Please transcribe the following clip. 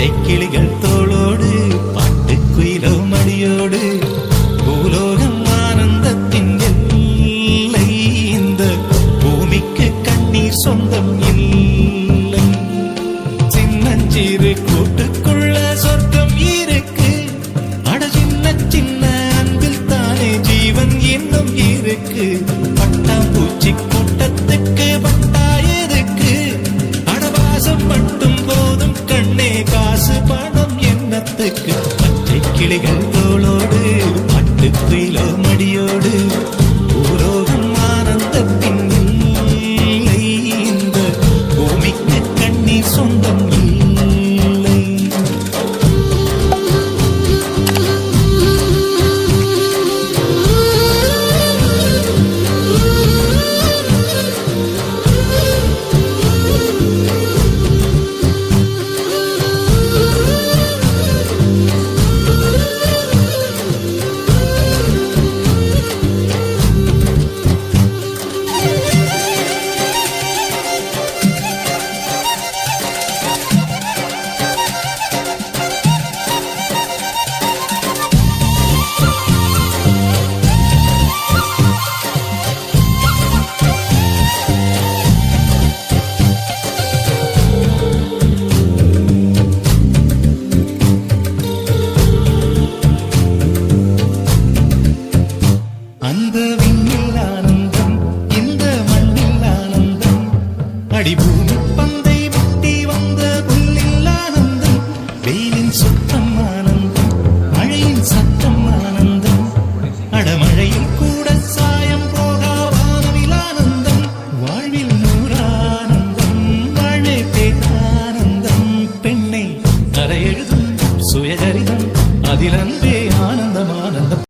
பச்சை கிளிகள் தோளோடு பாட்டுக்குயிலோ மடியோடு பூலோகம் ஆனந்தத்தின் எல்லை. இந்த பூமிக்கு கண்ணீர் சொந்தம் இல்லை. சின்னஞ்சிறு கூட்டுக்குள்ள சொர்க்கம் இருக்கு. அட சின்ன சின்ன அன்பில் தானே ஜீவன் இன்னும் இருக்கு. பட்டாம்பூச்சி கூட்டத்துக்கு பட்டாயதுக்கு அடவாசம் மட்டும் போதும் கண்ணே, காசு பணம் எண்ணத்துக்கு. பச்சை கிளிகள் தோளோடு பட்டுக்குயிலோ மடியோடு பூலோகம் ஆனந்தத்தின் இல்லை. இந்த பூமிக்கு கண்ணீர் சொந்தம் இல்லை. அந்த விண்ணில் ஆனந்தம், இந்த மண்ணில் ஆனந்தம், அடிபூமி பந்தை முட்டி வந்த புல்லில் ஆனந்தம். வெயிலின் சுத்தம் ஆனந்தம், மழையின் சத்தம் ஆனந்தம், அடமழையில் கூட சாயம் போகா வானவில் ஆனந்தம். வாழ்வில் நூறானந்தம், வாழே பேரானந்தம். பெண்ணை கரை எழுதும் சுயசரிதம், அதில் அன்பே ஆனந்தம் ஆனந்தம்.